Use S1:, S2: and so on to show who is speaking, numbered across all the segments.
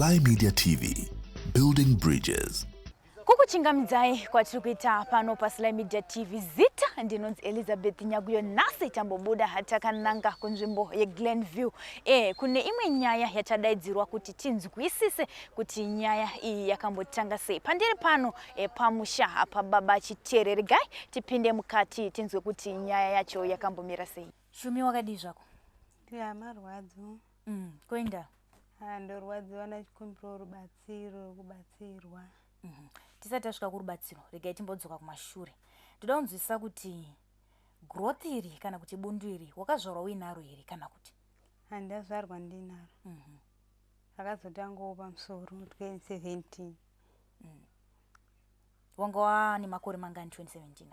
S1: Sly Media TV, building bridges.
S2: Kukuchingamidzayi kwatiri kuita pano pa Sly Media TV zita ndinonzi Elizabeth Nyaguyo nasi tambobuda hatakananga kunzvimbo ye Glenview. Kune imwe nyaya yatadaidzirwa kuti tinzwisise kuti nyaya iyi yakambotanga sei. Pandiri pano pamusha apa baba chiterere gai tipinde mukati tinzwe kuti nyaya yacho yakambomira sei. Shumi wakadi zvako?
S3: Ndiya marwadzo.
S2: Kuenda?
S3: Ndorwadziwa nachikumbiro rubatsiro kubatsirwa.
S2: Tisati tasvika kurubatsiro, regai timbodzoka kumashure. Ndoda kunzwisisa kuti growth iri kana kuti bundu iri wakazvarwa uinaro here kana kuti?
S3: Handazvarwa ndinaro. Rakazotangawo pamusoro 2017.
S2: Wanga waane makore mangani 2017?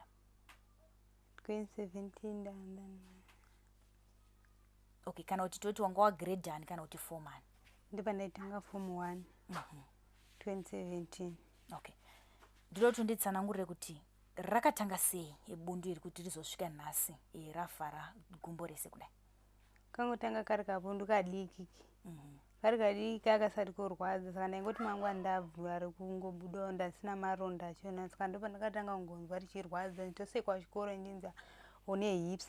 S3: 2017 ndandani.
S2: Okay, kana kuti toti wanga wa grade ani kana kuti form ani?
S3: Ndipandaitanga form 1. 2017.
S2: Okay. Ndoda kuti nditsanangurire kuti rakatanga sei bundu iri kuti rizosvika nhasi rafara gumbo rese kudai?
S3: Kangotanga kari kabundu kadiki. Kari kadiki kakasati kurwadza saka ndaingoti mangwa ndabvu ari kungobudawo ndasina maronda achona saka ndopa ndakatanga kungonzwa richirwadza nditosekwa chikoro ndinza une hips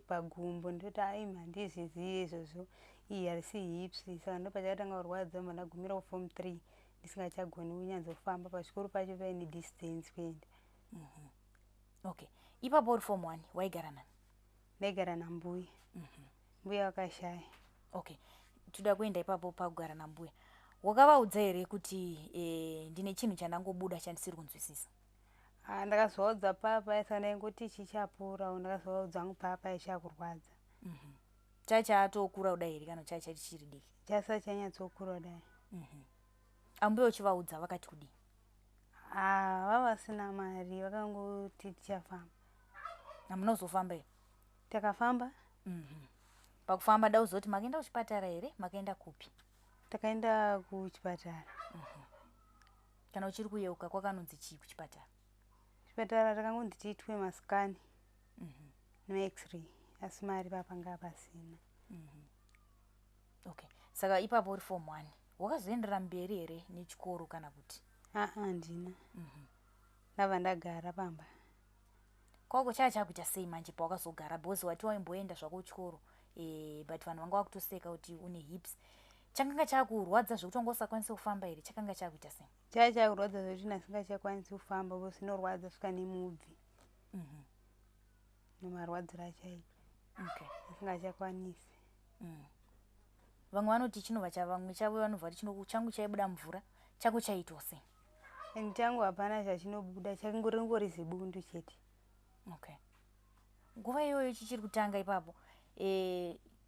S3: pagumbo ndoti handizvizivi izvozvo iyi harisi hips saka ndopa chakatanga kurwadza mba ndagumira form 3 ndisingachagoni kunyanzofamba pachikoro pacho paine distance kuenda.
S2: Okay, ipapo uri form 1 waigara nani?
S3: Ndaigara nambuya. Mbuya wakashaya.
S2: Okay, toda kuenda ipapo pakugara nambuya. Wakavaudza here kuti ndine chinhu chandangobuda chandisiri kunzwisisa?
S3: Ndakazovaudza papa saka ndaingoti chichapora ndakazovaudza angu papa ichakurwadza.
S2: Chachatokura kudai here kana chacha chichiri diki?
S3: Chasati chanyatsokura kudai.
S2: Ambuya uchivaudza vakati kudii?
S3: Vavasina mari vakangoti tichafamba.
S2: Hamunozofamba here?
S3: Takafamba.
S2: Pakufamba dauzoti makaenda kuchipatara here makaenda kupi?
S3: Takaenda kuchipatara.
S2: Kana uchiri kuyeuka kwakanonzi chii kuchipatara?
S3: Kuchipatara takangonzi tiitwe masikani nemax-ray asi mari papanga pasina.
S2: Okay, saka ipapo uri form 1 wakazoendera mberi here nechikoro kana kuti?
S3: Handina. Ndabva ndagara pamba.
S2: Kwako chava chakuita sei manje pawakazogara because wati waimboenda zvako kuchikoro but vanhu vanga vakutoseka kuti une hips? Chakanga chakurwadza zvokuti wanga usakwanisi kufamba here? Chakanga chakuita sei?
S3: Chava chakurwadza zvokuti ndasingachakwanisi kufamba because inorwadza svika nemubvi. Nomarwadziro achaita.
S2: Okay.
S3: Ndasingachakwanisi.
S2: Vamwe vanoti chinova chavamwe chavo vanobva kuti changu chaibuda mvura, chako chaitwa sei?
S3: Changu hapana zvachinobuda, chakangori zibundu chete.
S2: Okay. Nguva iyoyo chichiri kutanga ipapo,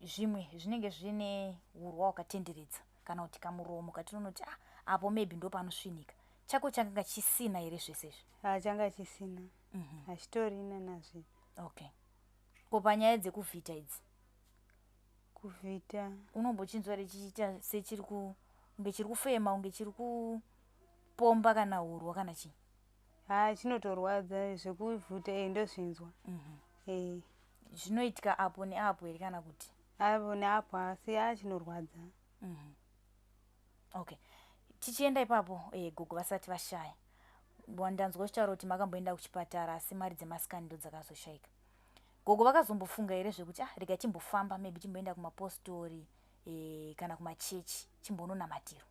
S2: zvimwe zvinenge zvine hurwa hwakatenderedza kana kuti kamuromo katinonoti apo maybe ndo panosvinika. Chako chakanga chisina here zvese izvi?
S3: Changa chisina. Hachitorina nazvo.
S2: Okay. Ko panyaya dzekuvhita idzi?
S3: Kuvhita
S2: unombochinzwa richiita sechiri kunge chiri kufema unge chiri kupomba kana hurwa kana chii?
S3: Chinotorwadza zvekuvhita ndozvinzwa.
S2: Zvinoitika apo neapo here kana kuti?
S3: Apo neapo asi chinorwadza.
S2: Okay, tichienda ipapo gogo vasati vashaya. Ndanzwa uchitaura kuti makamboenda kuchipatara asi mari dzemasikani ndo dzakazoshaika. Gogo vakazombofunga here zvekuti rega chimbofamba maybe chimboenda kumapostori kana kumachechi chimbononamatiro?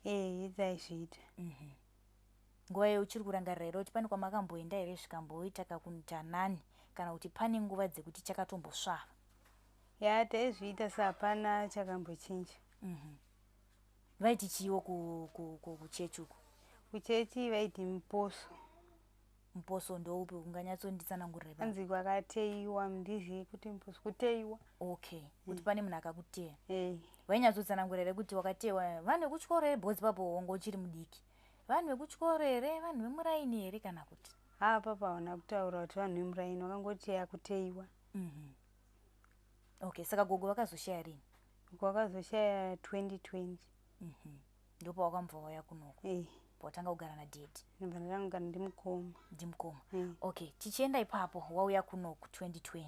S3: Idzaizviita.
S2: Nguva iyo uchiri kurangarira here kuti pane kwamakamboenda here zvikamboita kakuita nani kana kuti pane nguva dzekuti chakatombosvava?
S3: Taizviita sapana chakambochinja.
S2: Vaiti chiiwo kuchechi uku?
S3: Kuchechi vaiti muposo.
S2: Muposo ndoupi unganyatsonditsanangurira?
S3: Anzi kwakateiwa, mundizivi kuti muposo kuteiwa.
S2: Okay, kuti pane munhu akakuteya. Wainyatsotsanangurira kuti wakatewa vanhu vekuchikoro here bhodzi papo wanga uchiri mudiki? Vanhu vekuchikoro here, vanhu vemuraini here kana kuti?
S3: Papa hauna kutaura kuti vanhu vemuraini, wakangoti yakuteiwa.
S2: Okay, saka gogo vakazoshaya rini?
S3: Wakazoshaya 2020.
S2: Ndopa wakambva wauya kunoko? Watanga kugara nadhedhi?
S3: Ndakanga kugara ndimukoma.
S2: Ndimukoma. Okay, tichienda ipapo wauya kunoko 2020.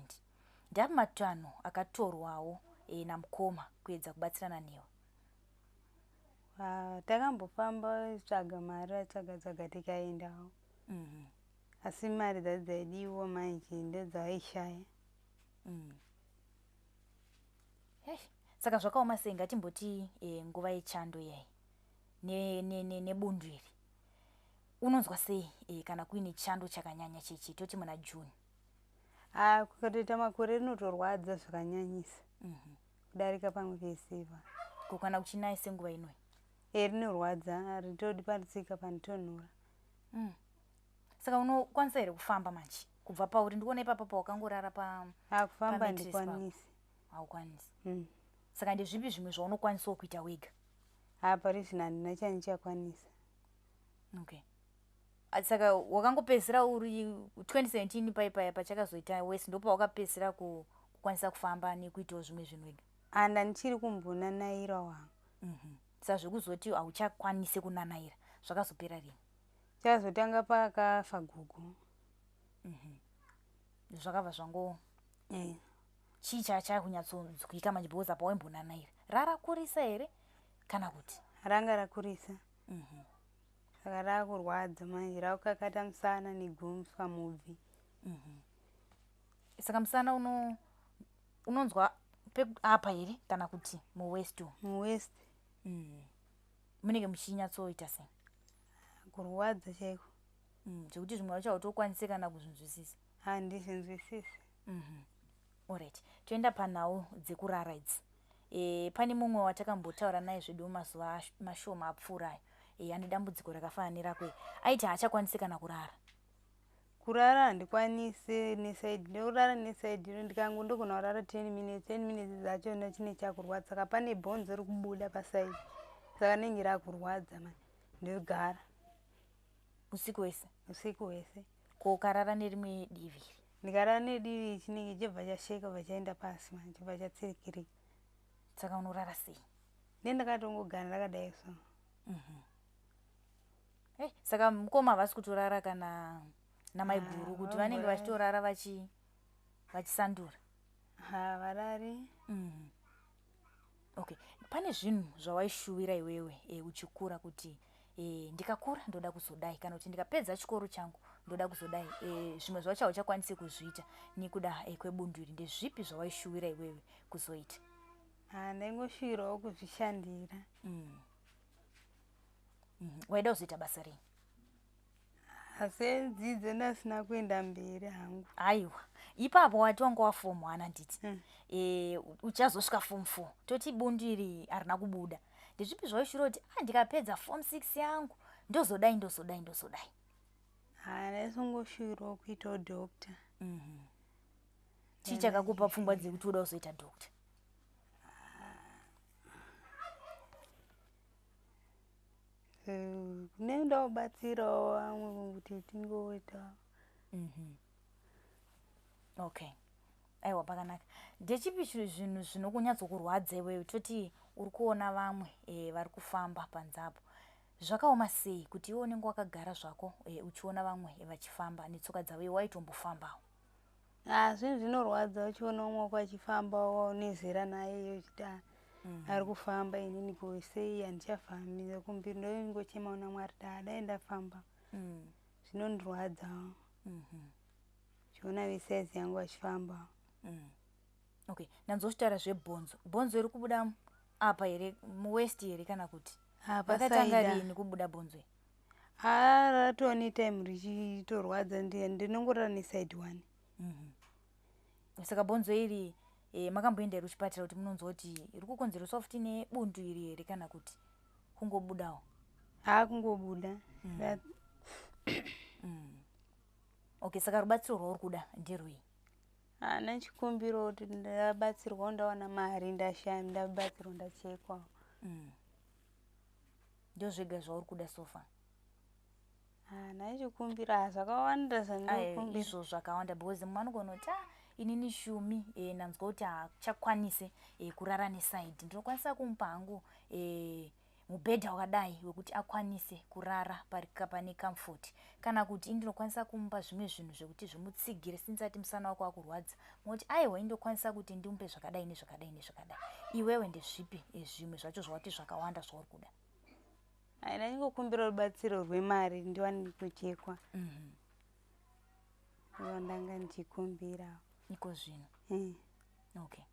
S2: Ndapi matanho akatorwawo namukoma kuedza kubatsirana newe?
S3: takambofamba tsvaga mari tsaga tikaendawo. Asi mari dzati dzaidiwa manje ndedzaishaya.
S2: Saka zvakaoma sei ngatimboti nguva yechando iyai nebundu iri. Unonzwa sei kana kuine chando chakanyanya chichi toti muna June?
S3: Kukatoita makore rinotorwadza zvakanyanyisa. Kudarika pamwe peseva.
S2: Kana kuchinaya senguva inoi?
S3: Rinorwadza, ritodi paritsika panotonhora.
S2: Saka unokwanisa here kufamba manje? Kubva pauri ndikuona ipapa pawakangorara
S3: kufamba handikwanisi.
S2: Haukwanisi. Saka ndezvipi zvimwe zvaunokwanisa kuita wega?
S3: Pari zvino handina chandichakwanisa.
S2: Okay. Saka wakangopedzisira uri 2017 paipaya pachakazoita West ndo pawakapedzisira kukwanisa kufamba nekuitawo zvimwe zvinhu wega?
S3: Ndichiri kumbonanaira wangu.
S2: Saka zvekuzoti hauchakwanisi kunanaira zvakazopera rini?
S3: Chazotanga pakafa gugu.
S2: Zvakabva zvango chii chakunyatsonzwika manje because apa waimbonanaira? Rarakurisa here kana kuti?
S3: Ranga rakurisa. Saka rakurwadza manje rakukakata musana negumsi pamubvi.
S2: Saka musana unonzwa apa here kana kuti muwest?
S3: Muwest.
S2: Munenge muchinyatsoita sei?
S3: Kurwadza chaiko.
S2: Zvekuti zvimwe vacho hautokwanisi kana kuzvinzwisisa?
S3: Handizvinzwisisi.
S2: Alright, toenda panhau dzekurara idzi. Pane mumwe watakambotaura naye zvedu mazuva mashoma apfuurayo. Ane dambudziko rakafanana nerakwe. Aiti haachakwanisi kana kurara.
S3: Kurara handikwanisi nesaidi. Nekurara nesaidi ndikangondogona kurara 10 minutes dzacho chine chakurwadza. Saka pane bhonzo rikubuda pasaidi. Saka rinenge rakurwadza manje. Ndogara.
S2: Usiku wese? Usiku
S3: wese.
S2: Ukarara nerimwe divi?
S3: Ndikarara nedivi chinenge chibva chasheka bva chaenda pasi manje chibva chatsirikirika.
S2: Saka unorara sei?
S3: Ndakatongogara ndakadai so.
S2: Saka mukoma havasi kutorara kana namaiguru kuti vanenge vachitorara vachisandura?
S3: Varari.
S2: Okay. Pane zvinhu zvawaishuvira iwewe uchikura kuti ndikakura ndoda kuzodai kana kuti ndikapedza chikoro changu ndoda kuzodai, zvimwe zvacho hauchakwanisi kuzviita nekuda kwebundu iri? Ndezvipi zvawaishuvira iwewe kuzoita?
S3: Ndaingoshuvirawo kuzvishandira.
S2: Waida kuzoita basa rei?
S3: Asi dzidzo ndasina kuenda mberi hangu.
S2: Aiwa, ipapo wati wanga wafomu 1 handiti. Uchazosvika form 4 toti bundu iri harina kubuda. Ndezvipi zvawaishuvira kuti ndikapedza form 6 yangu ndozodai.
S3: Ndaisongoshuvirawo kuitawo doctor.
S2: Chii chakakupa pfungwa dzekuti uda kuzoita doctor?
S3: Nenda kubatsirawo vamwe kuti tingoita.
S2: Okay. Aiwa, pakanaka. Ndechipi zvinhu zvinokunyatsokurwadza iwewe toti uri kuona vamwe vari kufamba panzapo? Zvakaoma sei kuti iwe unenge wakagara zvako uchiona vamwe vachifamba netsoka dzavo iwe waitombofambawo?
S3: Zvinhu zvinorwadza uchiona umwe wako achifambawo nezera naye uchiti ari kufamba inini kwesei handichafambi kumbiri ndoingochema una Mwari dai ndafamba. Zvinondirwadzawo. Chiona vesaizi yangu vachifambawo.
S2: Okay, ndanzosvitara zvebhonzo. Bhonzo iri kubuda apa here muwest here kana kuti? Pakatanga rini kubuda bhonzo iri?
S3: Ratoni time richitorwadza ndinongorara nesaidi 1.
S2: Saka bhonzo iri makamboenda here kuchipatara kuti munonzwa kuti iri kukonzereswa futi nebundu iri here kana kuti kungobudawo?
S3: Kungobuda.
S2: Okay, saka rubatsiro rwauri kuda nderwei?
S3: Nachikumbiro kuti ndabatsirwa ndawana mari ndabatsirwa ndachekwa.
S2: Ndozvega zvauri kuda sofa?
S3: Nachikumbira zvakawanda zvandinokumbira.
S2: Izvo zvakawanda because mumwe anogona kuti inini shumi nanzwa kuti hachakwanise kurara nesaidi. Ndinokwanisa kumupa hangu mubhedha wakadai wekuti akwanise kurara pane comfort. Kana kuti ndinokwanisa kumupa zvimwe zvinhu zvekuti zvimutsigire sinsati musana wako wakurwadza. Moti aiwa indokwanisa kuti ndimupe zvakadai nezvakadai nezvakadai. Iwewe ndezvipi zvimwe zvacho zvawati zvakawanda zvauri kuda?
S3: Aina ningokumbira rubatsiro rwemari ndiwani kuchekwa. Ndanga ndichikumbira.
S2: Iko zvino. Okay.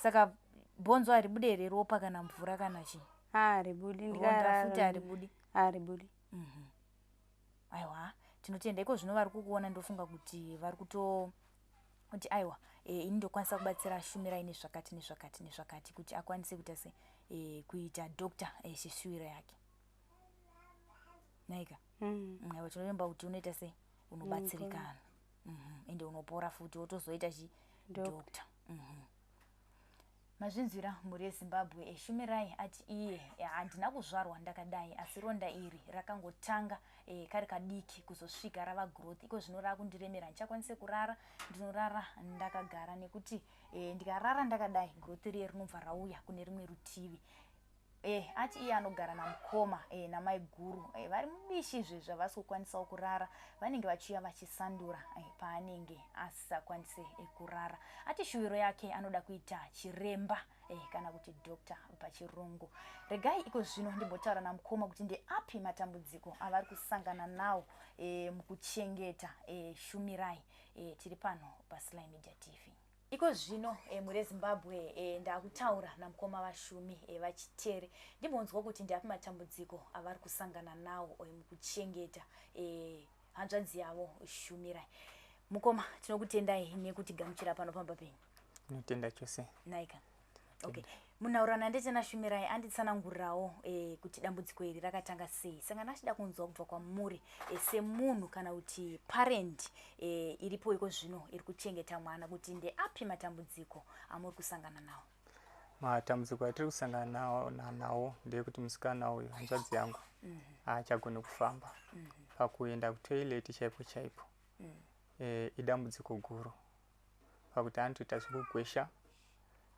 S2: Saka bhonzo haribudi ropa kana mvura kana chi?
S3: Haribudi.
S2: Ronda futi haribudi?
S3: Haribudi.
S2: Aiwa, tinotenda iko zvino vari kukuona ndofunga kuti vari kuti aiwa, ini ndokwanisa kubatsira Shumirai nezvakati nezvakati nezvakati kuti akwanise kuita se kuita doctor shishuwiro yake. Naika? Aiwa, tinoremba kuti unoita se unobatsirikana. Ende unopora futi wotozoita chi doctor. Mazvinzwira muri Zimbabwe Shumirai ati iye handina kuzvarwa ndakadai asi ronda iri rakangotanga kari kadiki kuzosvika rava growth. Iko zvino rakundiremera ndichakwanise kurara ndinorara ndakagara nekuti ndikarara ndakadai growth riye rinobva rauya kune rimwe rutivi. Ati iye anogara namukoma namai guru vari mubishi zvavasi kukwanisa kurara vanenge vachiuya vachisandura paanenge asisakwanise kurara. Ati shuwiro yake anoda kuita chiremba kana kuti doctor pachirungu. Regai iko zvino ndimbotaura namukoma kuti ndeapi matambudziko avari kusangana nawo mukuchengeta Shumirai. Tiri pano paSly Media TV. Iko zvino muri Zimbabwe ndakutaura namukoma vaShumi vachitere ndimbonzwa kuti ndiapi matambudziko avari kusangana nawo mukuchengeta hanzvadzi yavo Shumirai. Mukoma tinokutendai nekuti gamuchira pano pamba penyu.
S4: Tinotenda chose.
S2: Naika. Okay. Munaurana ndetena Shumirai anditsanangurirawo kuti dambudziko iri rakatanga sei. Saka ndachida kunzwa kubva kwamuri semunhu kana kuti parent iripo iko zvino iri kuchengeta mwana kuti ndeapi matambudziko amuri kusangana nawo.
S4: Matambudziko atiri kusangana nawo ndeyekuti musikana uyu hanzvadzi yangu haachagoni kufamba. Pakuenda kutoilet chaipo chaipo. Idambudziko guru. Pakuti anotoita zvekugwesha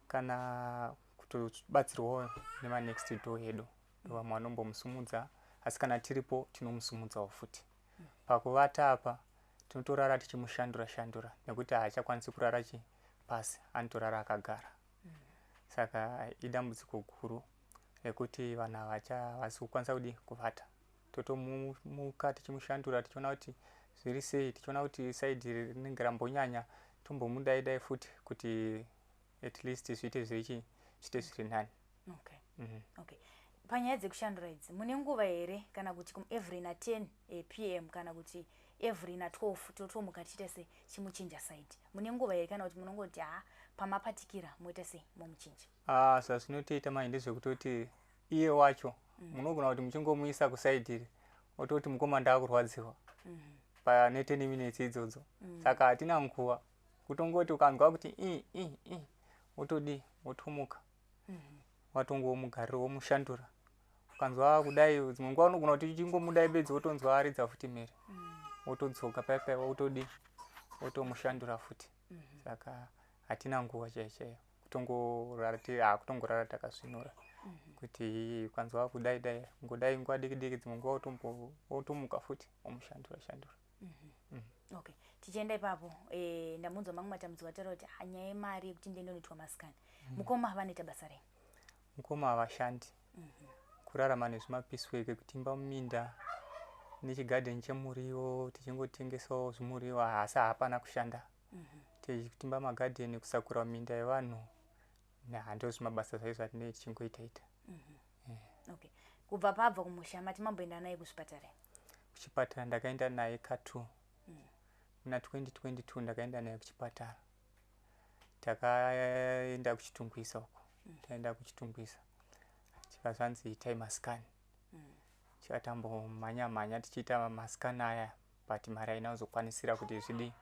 S4: kana kutobatsirwawo nema next door edu. Vamwe vanombomusumudza asi kana tiripo tinomusumudzawo futi. Pakuvata apa tinotorara tichimushandura shandura nekuti haachakwanisi kurara pasi, anotorara akagara. Saka idambudziko guru rekuti vanhu havasi kukwanisa kuvata. Totomuka tichimushandura tichiona kuti zviri sei, tichiona kuti side rinenge rambonyanya tombomudai futi kuti at least zviite zviri nani.
S2: Okay. Okay. Panyaya dzekushandura idzi mune nguva here kana kuti every na 10 pm kana kuti every na 12 totomuka tichiita se chimuchinja side. Mune nguva here kana kuti munongoti pamapatikira moita se momuchinja.
S4: Zvazvinotoita mai ndezvekutoti iye wacho munogona kuti muchingomuisa kusaidi iri ototi mukoma ndakurwadziwa pane 10 minutes idzodzo. Saka hatina nguva kutongoti ukanzwa kuti otodi otomuka watongomugarira womushandura. Ukanzwa kudai dzimwe nguva unogona kuti uchingomudai bedzi wotonzwa aridza futi mhere wotodzoka paipai wotomushandura futi. Saka hatina nguva chaiyo kutongorara takasvinura kuti ukanzwa kudai ngodai nguva diki diki dzimwe nguva wotomuka futi womushandura shandura.
S2: Okay. Tichienda ipapo ndamunzwa mamwe matambudziko ataura kuti nyaya yemari yekuti ndinoitwa masikani. Mukoma vanoita basa rei?
S4: Mukoma havashandi. Kurarama nezvimapisweke kutimba muminda nechigadheni chemuriwo tichingotengesawo zvimuriwo asi hapana kushanda. Tichitimba magadheni kusakura minda yevanhu handoo zvimabasa zvaizvo atinenge tichingoita.
S2: Okay. Kubva pabva kumusha mati mamboenda naye kuzvipatara?
S4: Kuchipatara ndakaenda naye ka2 muna 2022 ndakaenda naye kuchipatara. Takaenda kuchitungwisa uko. Taenda kuchitungwisa chikazvanzi itai masikani. Chikatambomhanya tichiita masikani aya but mari haina kuzokwanisira kuti zvidi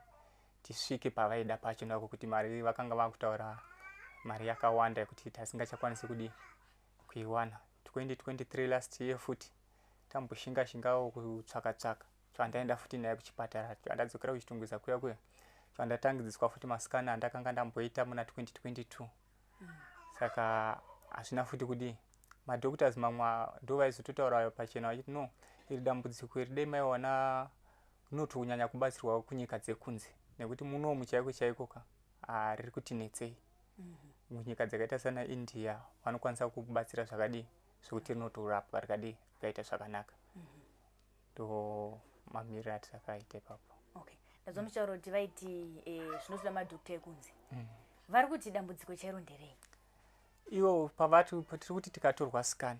S4: tisvike pavaida pacho nako kuti mari vakanga vakutaura mari yakawanda yekuti tasingachakwanisi kuiwana. 2023 last year futi tamboshinga-shingawo kutsvaka chandaenda futi naye kuchipatara. Ndadzokera kuchitungwisa kuya chandatangidziswa futi masikani andakanga ndamboita muna 2022. Saka hazvina futi madhoktors mamwe ndo vaizototaura pachena vachiti no, iri dambudziko iri dai maiwana rinokunyanya kubatsirwa kunyika dzekunze nekuti munomu chaiko riri kutinetsei. Munyika dzakaita sana India vanokwanisa kubatsira zvakadii sokuti rinotorapwa rikadi rikaita zvakanaka. Ndo mamiriro atakaita ipapo.
S2: Okay. Ndazomutaura kuti vaiti zvinotoda madhokota ekunzi. Vari kuti dambudziko chairo nderei?
S4: Ivo pavati tiri kuti tikatorwa scan.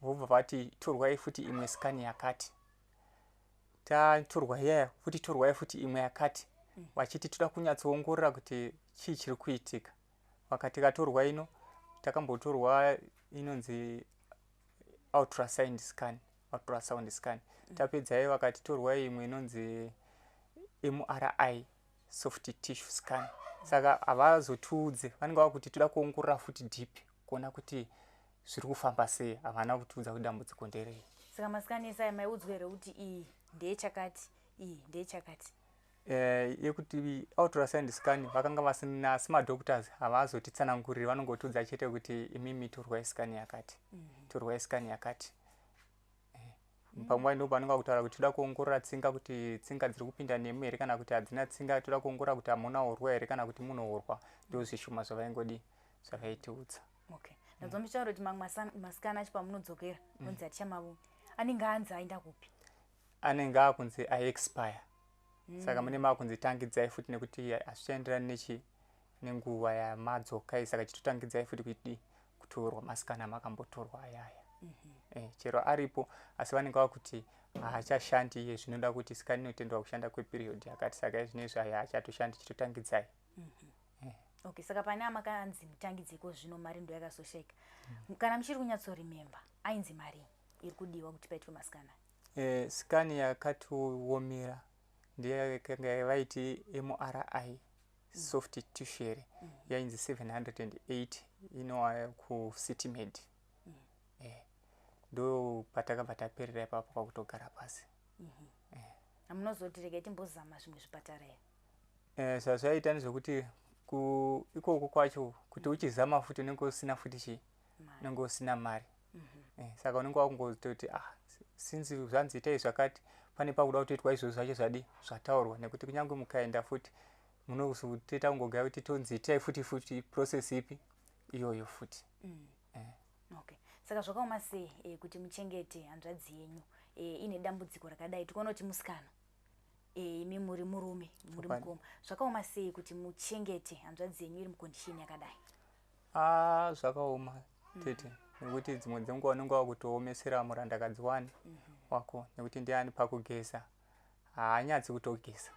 S4: Vobva vati torwai futi imwe scan yakati. Tatorwa yaya futi torwai futi imwe yakati. Vachiti toda kunyatsoongorora kuti chii chiri kuitika. Vakati katorwa ino takambotorwa inonzi ultrasound scan. Tapedza vakati torwa imwe inonzi MRI soft tissue scan. Saka havazotiudze, vanenge vava kuti toda kuongorora futi deep kuona kuti zviri kufamba sei, havana kutiudza kuti dambudziko nderei.
S2: Saka masikani esai maiudzwa here kuti iyi ndeyechakati, iyi ndeyechakati.
S4: Yekuti ultrasound scan vakanga vasina semadoctors havazotitsananguriri, vanongotiudza chete kuti imimi torwai scan yakati. Torwai scan yakati. Panguva ino vanenge vakutaura kuti toda kuongorora tsinga kuti tsinga dziri kupinda nemu here kana kuti hadzina tsinga, toda kuongorora kuti hamuna urwa here kana kuti munourwa. Ndo zvishoma zvavaingodi zvavaitiudza.
S2: Okay. Ndazomutaura kuti mamwe masikana acho pamunodzokera nonzi atichamavoni. Anenge anzi aenda kupi? Anenge
S4: akunzi aexpire. Saka mune makunzi tangidzai futi nekuti hazvichaenderani nenguva yamadzokai, saka chitotangidzai futi kuti kutorwa masikana makambotorwa ayaya. Chero aripo asi vanenge vakuti haachashandi iye, zvinoda kuti sikani inotendwa kushanda kweperiod yakati, saka izvinezvi haachatoshandi, chitotangidzai.
S2: Okay, saka pane amakanzi mutangidziko zvino mari ndo yakazoshaika. Kana muchiri kunyatsorimemba, ainzi mari iri kudiwa kuti paitwe masikana?
S4: Sikani yakatoomera ndeyakanga vaiti MRI soft tissue yainzi 708 ino kuCityMed. Ndo patakabva taperera ipapo kwakutogara pasi.
S2: Hamunozoti regai timbozama zvimwe zvipatara here?
S4: Zvazvaita nezvokuti ikoko kwacho kuti uchizama futi unenge usina futi chii, unenge usina mari. Saka unenge wakungototi sinzi zvanzi itai zvakati, pane pakuda kutoitwa izvozvo zvacho zvadi zvataurwa, nekuti kunyange mukaenda futi munozotoita kungogara kuti tonzi itai futi process ipi iyoyo futi.
S2: Okay. Saka zvakaoma sei kuti muchengete hanzvadzi yenyu ine dambudziko rakadai, tikuona kuti musikana imi muri murume muri mukoma, zvakaoma sei kuti muchengete hanzvadzi yenyu iri mukondishini yakadai?
S4: Zvakaoma tete, nekuti dzimwe dzenguva unenge wakutoomesera murandakadzi wako, nekuti ndiani pakugeza haanyatsi kutogeza.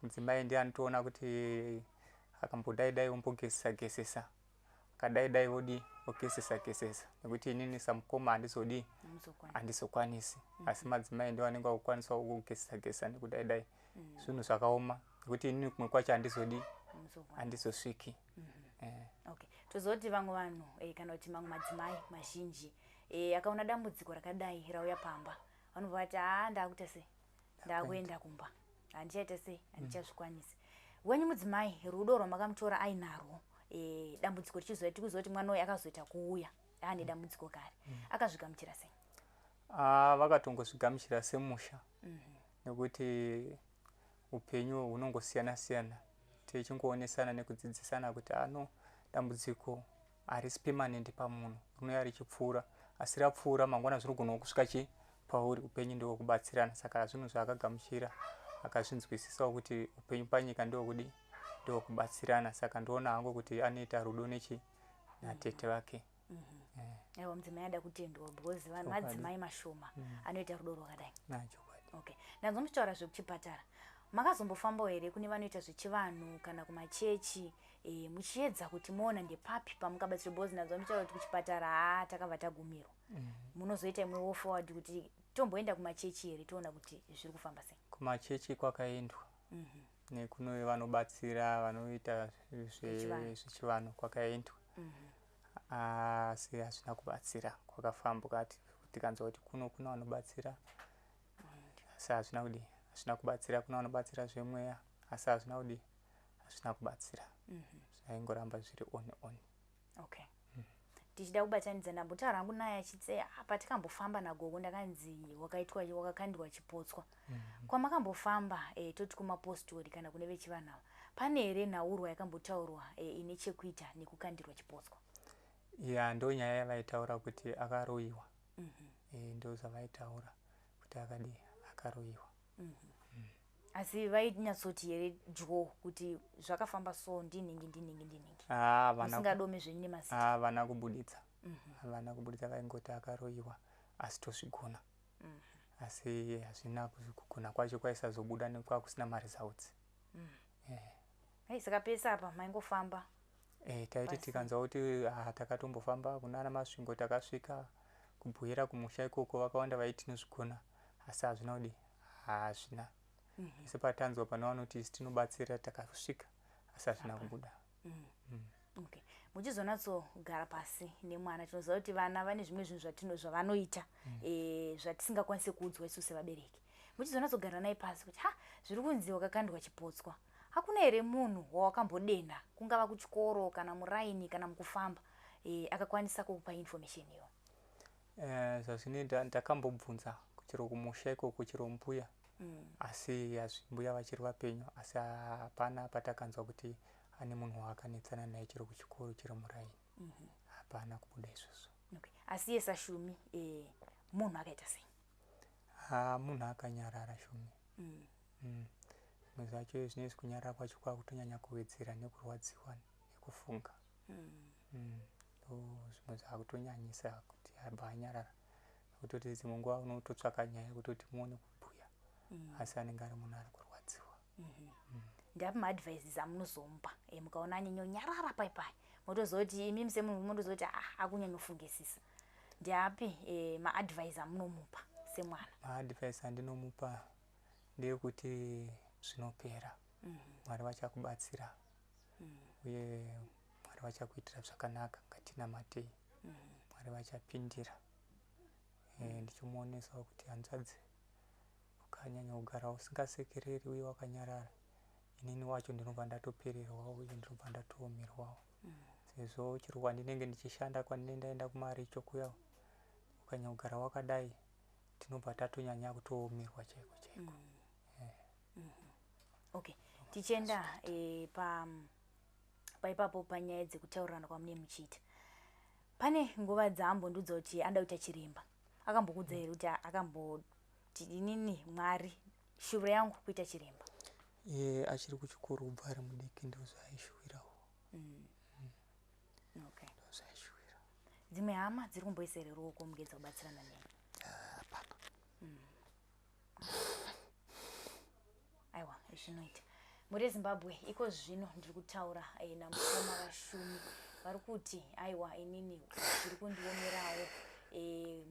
S4: Mudzimai ndiye anotoona kuti akambodaidai wombogezesa kadaidai wodi ogezesa, nekuti inini samukoma handizokwanisi. Asi madzimai ndiwo anenge akukwanisa kugezesa nekudaidai. Zvinhu zvakaoma nekuti inini kumwe kwacho handizosviki.
S2: Okay. Tozoti vamwe vanhu kana kuti mamwe madzimai mazhinji akaona dambudziko rakadai rauya pamba, vanobva vati ndakuita sei, ndakuenda kumba, handichaita sei, handichazvikwanisi. Wenyu mudzimai, rudo rwamakamutora ainarwo dambudziko richizoita tikuzoti mwana uyu akazoita kuuya ane dambudziko kare, akazvigamuchira sei?
S4: Vakatongozvigamuchira semusha, nekuti upenyu hunongosiyana-siyana, tichingoonesana nekudzidzisana kuti dambudziko harisi permanent pamunhu, rinouya richipfuura, asi rapfuura mangwana zvinogona kusvika pauri, upenyu ndiwo kubatsirana. Saka zvinhu zvaakagamuchira akazvinzwisisawo kuti upenyu panyika ndokudi ndokubatsirana. Saka ndoona hangu kuti anoita rudo natete wake.
S2: Aiwa, mudzimai ada kutendwa because vanhu madzimai mashoma anoita rudo rwakadai. Okay. Ndazomutaura zvekuchipatara. Makazombofambawo here kune vanoita zvechivanhu kana kumachechi muchiedza kuti muona ndepapi pamungabatsira bozi? Ndazomutaura kuti kuchipatara takabva tagumirwa. Munozoita imwewo forward kuti tomboenda kumachechi here tiona kuti zviri kufamba sei?
S4: Kumachechi kwakaendwa. Nekuno vanobatsira vanoita zvechivanhu kwakaendwa. Asi hazvina kubatsira, kwakafamba tikanzwa kuti kuna vanobatsira, asi hazvina kubatsira. Kuna vanobatsira zvemweya, asi hazvina kubatsira. Zvaingoramba zviri on.
S2: Okay. Tichida kubatanidza ndambotaura hangu naye achiti patikambofamba nagogo ndakanzi wakakandwa chipotswa. Kwamakambofamba toti kumapostori kana kune vechivanhu ava, pane here nhaurwa yakambotaurwa ine chekuita nekukandirwa chipotswa?
S4: ya ndo nyaya yavaitaura kuti akaroyiwa. Ndo zvavaitaura kuti akadi akaroyiwa.
S2: Asi vainyatsoti here dyo kuti zvakafamba so ndiningi. Usingadome zvenyu nemazita.
S4: Havana kubuditsa. Havana kubuditsa, vaingoti akaroyiwa asi tozvigona. Asi hazvina kugona kwacho kwaisazobuda nekwakusina maresults.
S2: Saka pesa apa maingofamba.
S4: Taiti tikanzwa kuti takatombofamba kunana masvingo takasvika kubhuira kumusha ikoko vakawanda vaiti tinozvigona, asi hazvina kudi hazvina. Ese patanzwa panovanoti isi tinobatsira takasvika asi hazvina kubuda.
S2: Okay. Muchizonatsogara pasi nemwana tinoziva kuti vana vane zvimwe zvinhu zvavanoita zvatisingakwanisi kuudzwa isu sevabereki. Muchizonatsogara naye pasi kuti zviri kunzi wakakandwa chipotswa. Hakuna here munhu wawakambodenda kungava kuchikoro kana muraini kana mukufamba akakwanisa kukupa information iyo?
S4: Zvazvinoita ndakambobvunza kuchiro kumusha ikoko kuchiro mbuya. Asi mbuya vachiri vapenyu, asi hapana patakanzwa kuti ane munhu waakanetsana naye chiro kuchikoro chiro muraini. Hapana kubuda izvozvo.
S2: Asi yesa Shumi munhu akaita sei?
S4: Munhu akanyarara Shumi. Zvimwe zvacho zvinezi kunyarara kwacho kwakutonyanya kuwedzera nekurwadziwa nekufunga. Zvimwe zvakutonyanyisa kuti anyarara. Kutoti dzimwe nguva unototsvaka nyaya kutoti muone kubhuya. Asi anenge ari munhu ari kurwadziwa.
S2: Ndapi maadvices amunozomupa mukaona anyanyonyarara paipai motoziva kuti imi semunhu motoziva kuti akunyanyоfungisisa? Ndapi maadvice amunomupa semwana? Maadvice
S4: andinomupa ndeyekuti zvinopera. Mwari vachakubatsira. Uye Mwari vachakuitira zvakanaka, ngatinamatei. Mwari vachapindira. Ndichimuonesawo kuti hanzvadzi ukanyanya kugara usingasekereri uye wakanyarara, inini wacho ndinobva ndatopererwawo uye ndinobva ndatoomerwawo. Sezvo chero kwandinenge ndichishanda kwandinendaenda kumaricho kuyawo, ukanyanya kugara wakadai tinobva tatonyanya kutoomerwa chaiko chaiko.
S2: Okay, tichenda paipapo panyaya dzekutaurirana kwamune muchiita. Pane nguva dzaambondudza kuti anda kuita chiremba. Akambokudza here kuti akamboti inini Mwari shuviro yangu kuita chiremba?
S4: Achiri kuchikoro ubva ari mudiki ndozvaaishuvirawo.
S2: Okay.
S4: Ndozvaaishuvira.
S2: Dzimwe hama dziri kumboisa here ruoko mugedza kubatsirana nemi?
S4: Hapana.
S2: Aiwa, zvinoita. Muri Zimbabwe iko zvino ndiri kutaura namukoma vaShumi vari kuti aiwa inini zviri kundiomerawo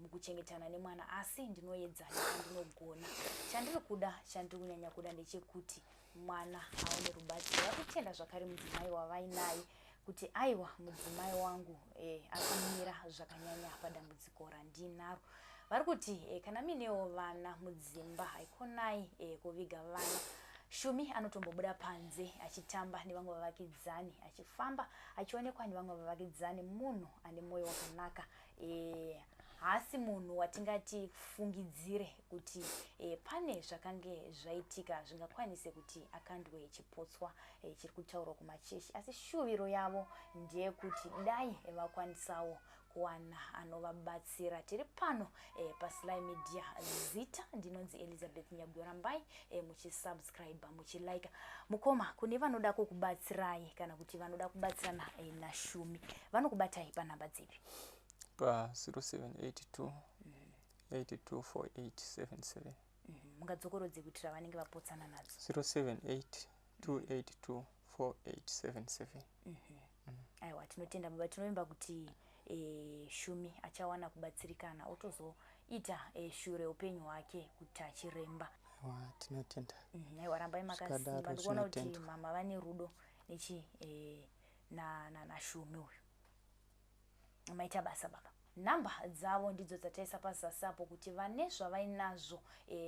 S2: mukuchengetana nemwana, asi ndinoedza ndinogona. Chandiri kuda, chandiri kunyanya kuda ndechekuti mwana aone rubatsiro. Vari kutenda zvakare mudzimai wavainaye kuti aiwa mudzimai wangu akamira zvakanyanya padambudziko randinaro. Vari kuti kana minewo vana mudzimba haikonai kuviga vana. Shumi anotombobuda panze achitamba nevamwe vavakidzani, achifamba achionekwa nevamwe vavakidzani, munhu ane mwoyo wakanaka. Hasi munhu watingati fungidzire kuti pane zvakange zvaitika zvingakwanise kuti akandwe chipotswa chiri kutaurwa kumachechi, asi shuviro yavo ndeyekuti dai vakwanisawo kuwana anovabatsira. Tiri pano paSly Media. Zita ndinonzi Elizabeth Nyaguyo. Rambai muchisubscribe, muchilike. Mukoma, kune vanoda kukubatsirai kana kuti vanoda kubatsirana naShumi, vanokubatai panhamba dzipi?
S4: Pa 0782 824877.
S2: Mungadzokorodze kuitira vanenge vapotsana nadzo.
S4: 0782824877.
S2: Aiwa, tinotenda baba, tinovimba kuti Shumi achawana kubatsirikana otozoita shure upenyu hwake kuti achiremba.
S4: Aiwa, tinotenda.
S2: Aiwa, rambai makasimba. Ndikuona kuti mama vane rudo nechi naShumi uyu. Maita basa baba. Namba dzavo ndidzo dzataisa pazasapo kuti vane zvavainazvo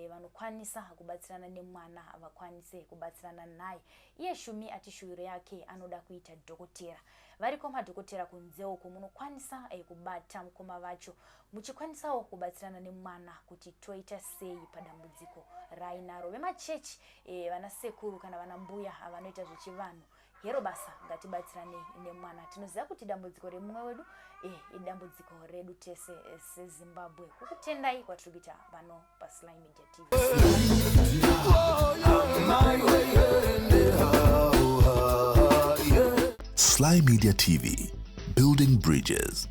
S2: vanokwanisa kubatsirana nemwana vakwanise kubatsirana naye. Iye Shumi ati shuviro yake anoda kuita dhokotera. Variko madhokotera kunzeo munokwanisa kubata mukoma vacho, muchikwanisawo kubatsirana nemwana kuti toita sei padambudziko rainaro. Vemachechi vana sekuru kana vana mbuya vanoita zvechivanhu hero basa ngatibatsirane ine mwana tinoziva kuti dambudziko remumwe wedu idambudziko redu tese seZimbabwe. Kukutendai kwatiri kuita pano paSly Media TV.
S1: Sly Media TV, building bridges.